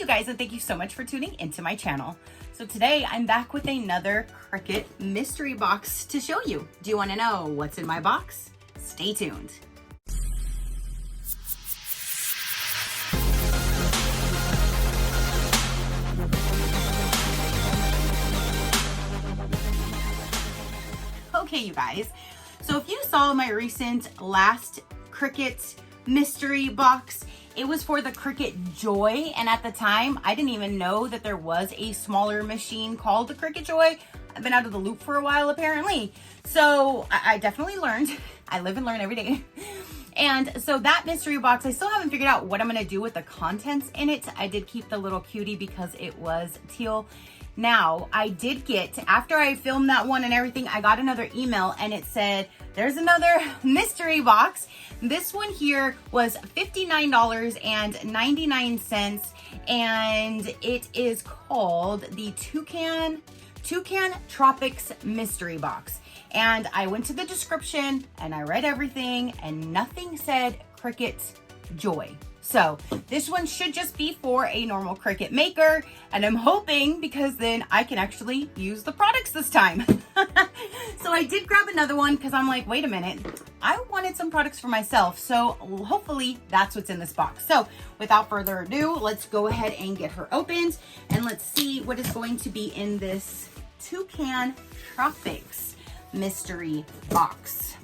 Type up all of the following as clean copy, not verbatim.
you guys, and thank you so much for tuning into my channel. So today I'm back with another Cricut mystery box to show you. Do you want to know what's in my box? Stay tuned. Okay, you guys, so if you saw my recent last Cricut mystery box, it was for the Cricut Joy, and at the time I didn't even know that there was a smaller machine called the Cricut Joy. I've been out of the loop for a while apparently, so I definitely learned. I live and learn every day. And so that mystery box, I still haven't figured out what I'm gonna do with the contents in it. I did keep the little cutie because it was teal. Now, I did get, after I filmed that one and everything, I got another email and it said, there's another mystery box. This one here was $59.99 and it is called the Toucan Tropics mystery box. And I went to the description and I read everything and nothing said Cricut Joy. So this one should just be for a normal Cricut maker, and I'm hoping because then I can actually use the products this time. So I did grab another one because I'm like, wait a minute, I wanted some products for myself. So hopefully that's what's in this box. So without further ado, let's go ahead and get her opened and let's see what is going to be in this Toucan Tropics mystery box.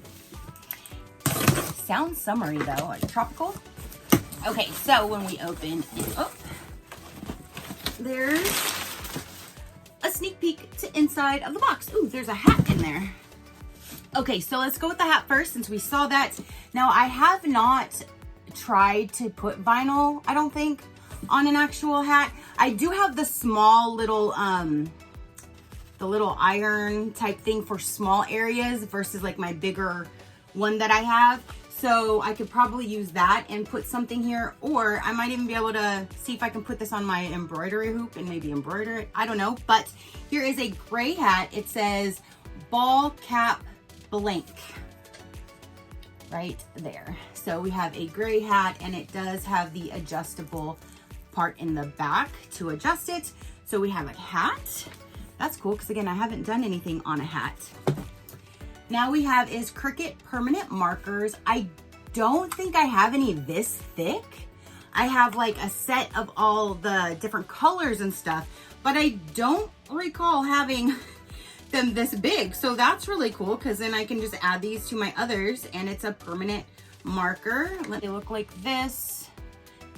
Sounds summery though, like tropical. Okay, so when we open it up, there's a sneak peek to inside of the box. Ooh, there's a hat in there. Okay, so let's go with the hat first since we saw that. Now, I have not tried to put vinyl, I don't think, on an actual hat. I do have the small little, the little iron type thing for small areas versus like my bigger one that I have. So I could probably use that and put something here, or I might even be able to see if I can put this on my embroidery hoop and maybe embroider it. I don't know, but here is a gray hat. It says ball cap blank right there. So we have a gray hat and it does have the adjustable part in the back to adjust it. So we have a hat. That's cool because again, I haven't done anything on a hat. Now we have is Cricut permanent markers. I don't think I have any this thick. I have like a set of all the different colors and stuff, but I don't recall having them this big. So that's really cool because then I can just add these to my others and it's a permanent marker. Let it look like this.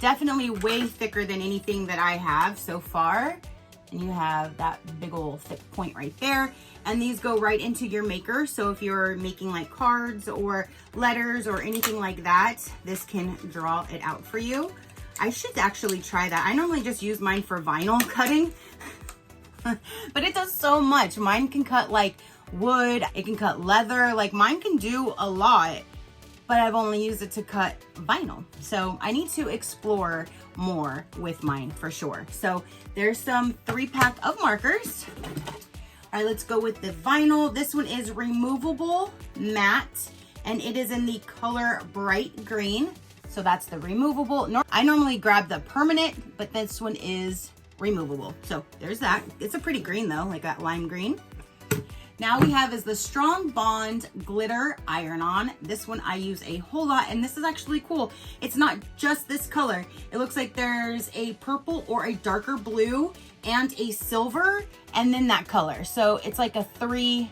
Definitely way thicker than anything that I have so far. And you have that big old thick point right there. And these go right into your maker. So if you're making like cards or letters or anything like that, this can draw it out for you. I should actually try that. I normally just use mine for vinyl cutting, but it does so much. Mine can cut like wood, it can cut leather, like mine can do a lot, but I've only used it to cut vinyl. So I need to explore more with mine for sure. So there's some 3-pack of markers. All right, let's go with the vinyl. This one is removable matte and it is in the color bright green. So that's the removable. I normally grab the permanent, but this one is removable. So there's that. It's a pretty green though, like that lime green. Now we have is the Strong Bond Glitter Iron-On. This one I use a whole lot, and this is actually cool. It's not just this color. It looks like there's a purple or a darker blue and a silver, and then that color. So it's like a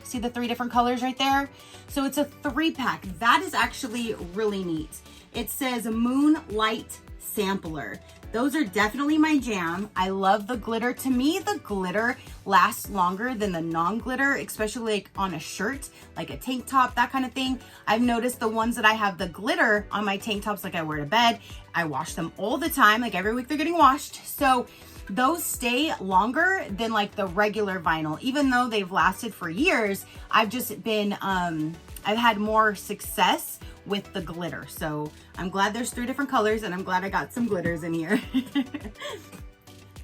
see the 3 different colors right there? So it's a 3-pack. That is actually really neat. It says Moonlight Sampler. Those are definitely my jam. I love the glitter. To me, the glitter lasts longer than the non-glitter, especially like on a shirt, like a tank top, that kind of thing. I've noticed the ones that I have the glitter on my tank tops, like I wear to bed, I wash them all the time, like every week they're getting washed. So those stay longer than like the regular vinyl. Even though they've lasted for years, I've just been, I've had more success with the glitter. So I'm glad there's 3 different colors and I'm glad I got some glitters in here.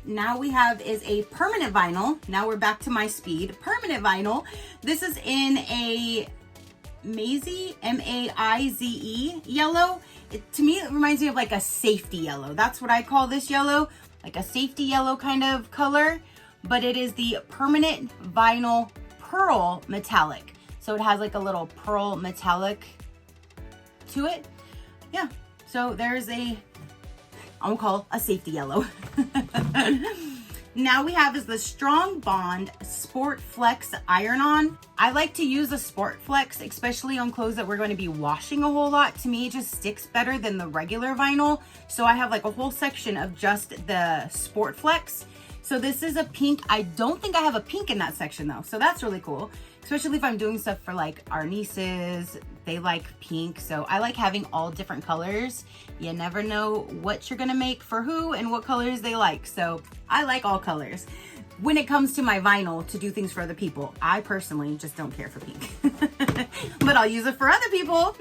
Now we have is a permanent vinyl. Now we're back to my speed. Permanent vinyl. This is in a Maize, M-A-I-Z-E yellow. To me, it reminds me of like a safety yellow. That's what I call this yellow. like a safety yellow kind of color, but it is the permanent vinyl pearl metallic. So it has like a little pearl metallic to it. Yeah, so there's a, I'm gonna call a safety yellow. Now we have is the Strong Bond Sport Flex Iron-On. I like to use a Sport Flex, especially on clothes that we're going to be washing a whole lot. To me, it just sticks better than the regular vinyl. So I have like a whole section of just the Sport Flex. So this is a pink. I don't think I have a pink in that section though. So that's really cool, especially if I'm doing stuff for like our nieces. They like pink. So I like having all different colors. You never know what you're gonna make for who and what colors they like. So I like all colors. When it comes to my vinyl to do things for other people, I personally just don't care for pink. But I'll use it for other people.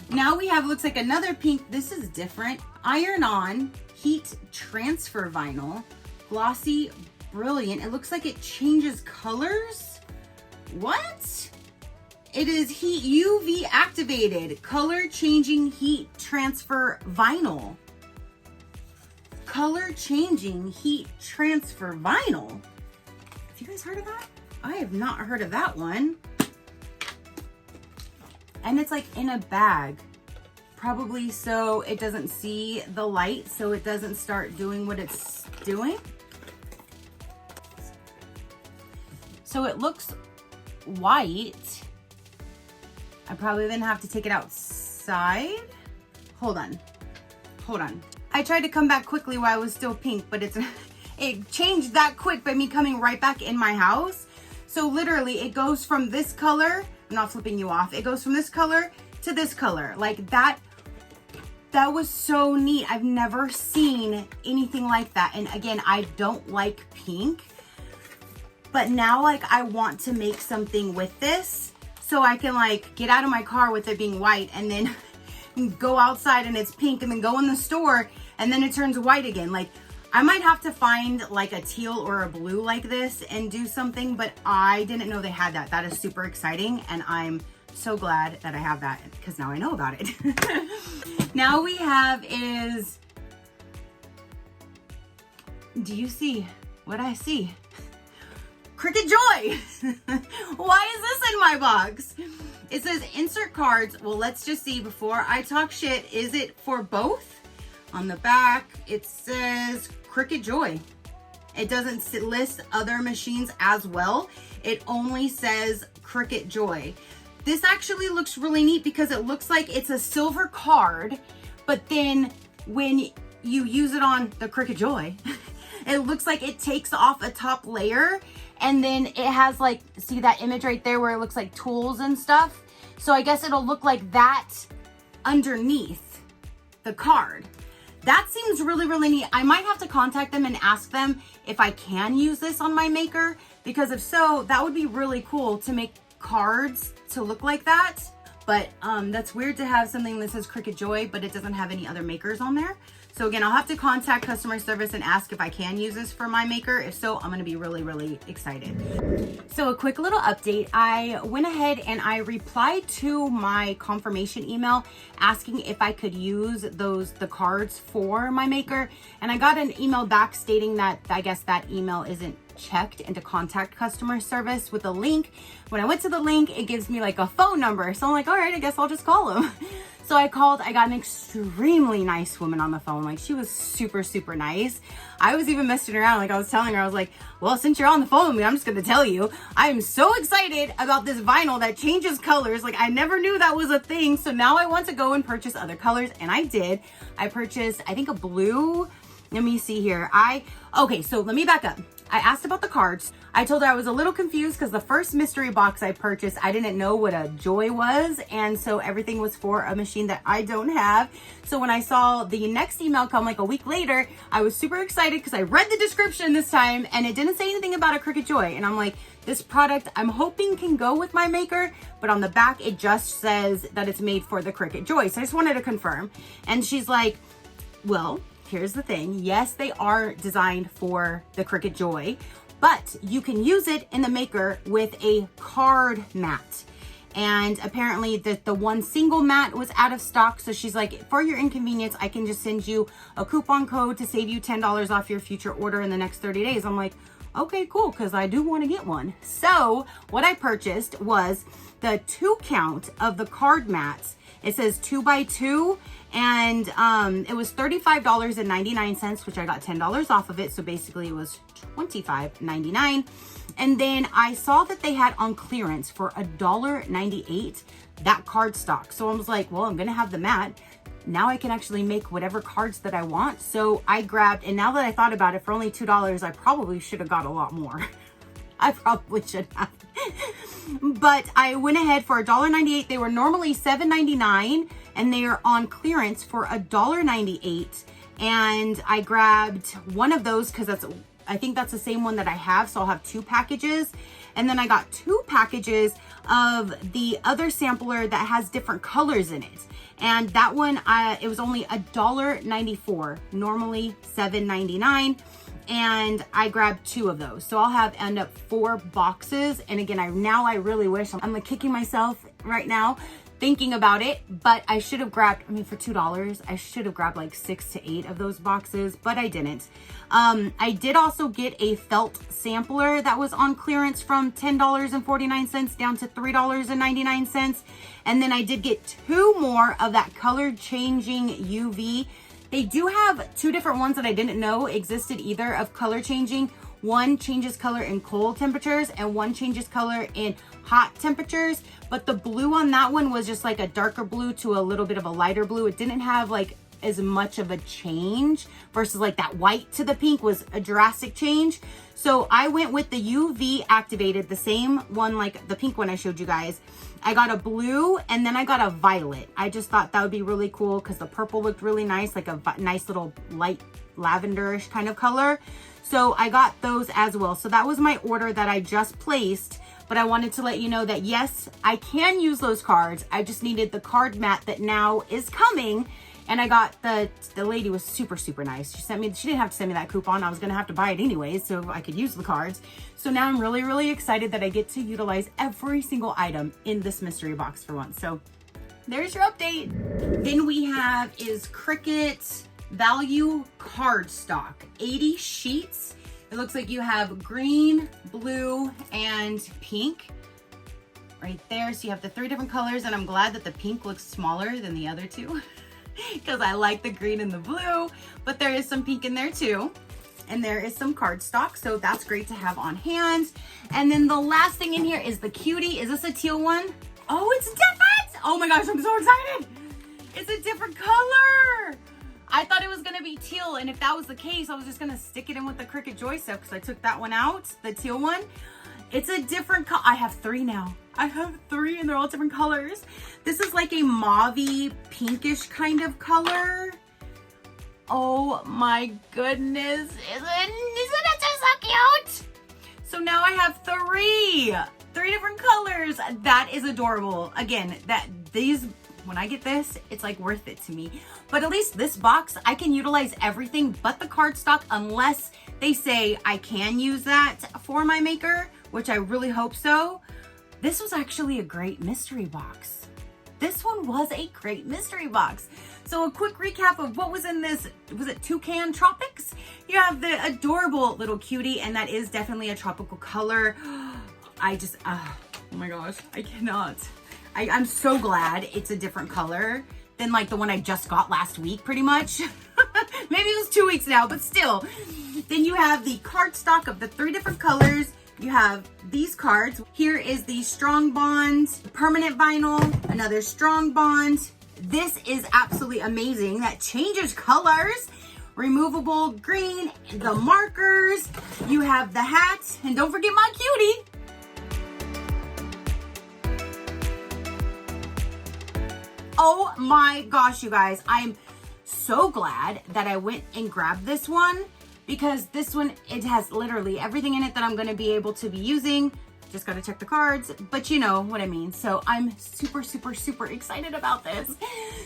Now we have, looks like another pink. This is different. Iron-On Heat Transfer Vinyl. Glossy, brilliant. It looks like it changes colors. What? It is heat UV activated, color changing heat transfer vinyl. Color changing heat transfer vinyl. Have you guys heard of that? I have not heard of that one. And it's like in a bag, probably so it doesn't see the light, so it doesn't start doing what it's doing. So it looks white. I probably then have to take it outside. Hold on. I tried to come back quickly while I was still pink, but it changed that quick by me coming right back in my house. So literally it goes from this color, I'm not flipping you off. It goes from this color to this color. Like that was so neat. I've never seen anything like that. And again, I don't like pink, but now like I want to make something with this. So I can like get out of my car with it being white and then go outside and it's pink and then go in the store and then it turns white again. Like I might have to find like a teal or a blue like this and do something, but I didn't know they had that. That is super exciting and I'm so glad that I have that because now I know about it. Now we have is, do you see what I see? Cricut Joy. Why is this in my box? It says insert cards. Well, let's just see before I talk shit. Is it for both? On the back, it says Cricut Joy. It doesn't list other machines as well. It only says Cricut Joy. This actually looks really neat because it looks like it's a silver card, but then when you use it on the Cricut Joy, it looks like it takes off a top layer and then it has like, see that image right there where it looks like tools and stuff? So I guess it'll look like that underneath the card. That seems really, really neat. I might have to contact them and ask them if I can use this on my maker, because if so, that would be really cool to make cards to look like that. But that's weird to have something that says Cricut Joy, but it doesn't have any other makers on there. So again, I'll have to contact customer service and ask if I can use this for my maker. If so, I'm gonna be really, really excited. So a quick little update. I went ahead and I replied to my confirmation email asking if I could use the cards for my maker. And I got an email back stating that I guess that email isn't checked and to contact customer service with a link. When I went to the link, it gives me like a phone number. So I'm like, all right, I guess I'll just call them. So I called. I got an extremely nice woman on the phone. Like she was super, super nice. I was even messing around. Like I was telling her, I was like, well, since you're on the phone with me, I'm just going to tell you, I am so excited about this vinyl that changes colors. Like I never knew that was a thing. So now I want to go and purchase other colors. And I did. I purchased, I think a blue. Let me see here. Okay, so let me back up. I asked about the cards. I told her I was a little confused because the first mystery box I purchased, I didn't know what a Joy was. And so everything was for a machine that I don't have. So when I saw the next email come like a week later, I was super excited because I read the description this time and it didn't say anything about a Cricut Joy. And I'm like, this product I'm hoping can go with my maker, but on the back, it just says that it's made for the Cricut Joy. So I just wanted to confirm. And she's like, well, here's the thing. Yes, they are designed for the Cricut Joy, but you can use it in the maker with a card mat. And apparently the one single mat was out of stock. So she's like, for your inconvenience, I can just send you a coupon code to save you $10 off your future order in the next 30 days. I'm like, okay, cool, because I do want to get one. So what I purchased was the 2 count of the card mats. It says 2x2, and it was $35.99, which I got $10 off of it. So basically it was $25.99. And then I saw that they had on clearance for $1.98 that cardstock. So I was like, well, I'm gonna have the mat. Now I can actually make whatever cards that I want. So I grabbed, and now that I thought about it, for only $2, I probably should have got a lot more. I probably should have. But I went ahead for $1.98. They were normally $7.99, and they are on clearance for $1.98. And I grabbed one of those because I think that's the same one that I have. So I'll have 2 packages. And then I got 2 packages of the other sampler that has different colors in it. And that one, it was only $1.94, normally $7.99. And I grabbed 2 of those. So I'll end up 4 boxes. And again, I really wish, I'm like kicking myself right now thinking about it, but I should have grabbed, I mean, for $2, I should have grabbed like 6 to 8 of those boxes, but I didn't. I did also get a felt sampler that was on clearance from $10.49 down to $3.99. And then I did get 2 more of that color changing UV. They do have 2 different ones that I didn't know existed either of color changing. One changes color in cold temperatures and one changes color in hot temperatures. But the blue on that one was just like a darker blue to a little bit of a lighter blue. It didn't have like as much of a change versus like that white to the pink was a drastic change. So I went with the UV activated, the same one like the pink one I showed you guys. I got a blue and then I got a violet. I just thought that would be really cool because the purple looked really nice, like a nice little light lavenderish kind of color. So I got those as well. So that was my order that I just placed. But I wanted to let you know that yes, I can use those cards. I just needed the card mat that now is coming. And I got the lady was super, super nice. She didn't have to send me that coupon. I was gonna have to buy it anyways so I could use the cards. So now I'm really, really excited that I get to utilize every single item in this mystery box for once. So there's your update. Then we have is Cricut Value Cardstock, 80 sheets. It looks like you have green, blue, and pink right there. So you have the 3 different colors, and I'm glad that the pink looks smaller than the other 2 because I like the green and the blue, but there is some pink in there too. And there is some cardstock, so that's great to have on hand. And then the last thing in here is the cutie. Is this a teal one? Oh, it's different! Oh my gosh, I'm so excited! It's a different color! I thought it was gonna be teal, and if that was the case, I was just gonna stick it in with the Cricut Joy stuff because I took that one out, the teal one. It's a different color. I have 3 now. I have 3 and they're all different colors. This is like a mauve-y, pinkish kind of color. Oh my goodness. Isn't it just so cute? So now I have 3 different colors. That is adorable. Again, when I get this, it's like worth it to me. But at least this box, I can utilize everything but the cardstock unless they say I can use that for my maker, which I really hope so. This was actually a great mystery box. This one was a great mystery box. So a quick recap of what was in this. Was it Toucan Tropics? You have the adorable little cutie, and that is definitely a tropical color. Oh my gosh, I cannot. I'm so glad it's a different color than like the one I just got last week, pretty much. Maybe it was 2 weeks now, but still. Then you have the cardstock of the 3 different colors. You have these cards. Here is the strong bond, permanent vinyl, another strong bond. This is absolutely amazing. That changes colors. Removable green, the markers. You have the hat, and don't forget my cutie. Oh my gosh, you guys. I'm so glad that I went and grabbed this one because this one, it has literally everything in it that I'm going to be able to be using. Just gotta check the cards, but you know what I mean. So I'm super, super, super excited about this.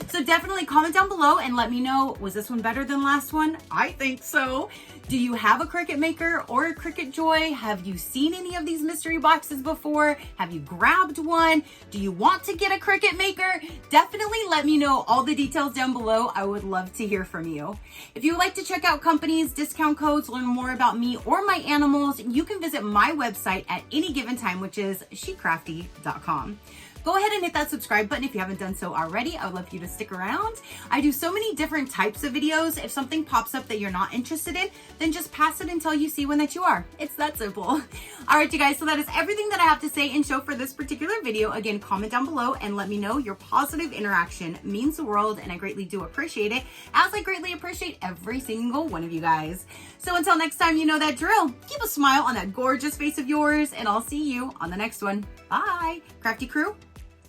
So definitely comment down below and let me know, was this one better than last one? I think so. Do you have a Cricut maker or a Cricut Joy? Have you seen any of these mystery boxes before? Have you grabbed one? Do you want to get a Cricut maker? Definitely let me know all the details down below. I would love to hear from you. If you would like to check out companies, discount codes, learn more about me or my animals, you can visit my website at any given time, which is crafty.com. Go ahead and hit that subscribe button if you haven't done so already. I would love for you to stick around. I do so many different types of videos. If something pops up that you're not interested in, then just pass it until you see one that you are. It's that simple. All right, you guys, so that is everything that I have to say and show for this particular video. Again, comment down below and let me know. Your positive interaction means the world, and I greatly do appreciate it, as I greatly appreciate every single one of you guys. So until next time, you know that drill. Keep a smile on that gorgeous face of yours, and I'll see you on the next one. Bye. Crafty crew,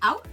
out.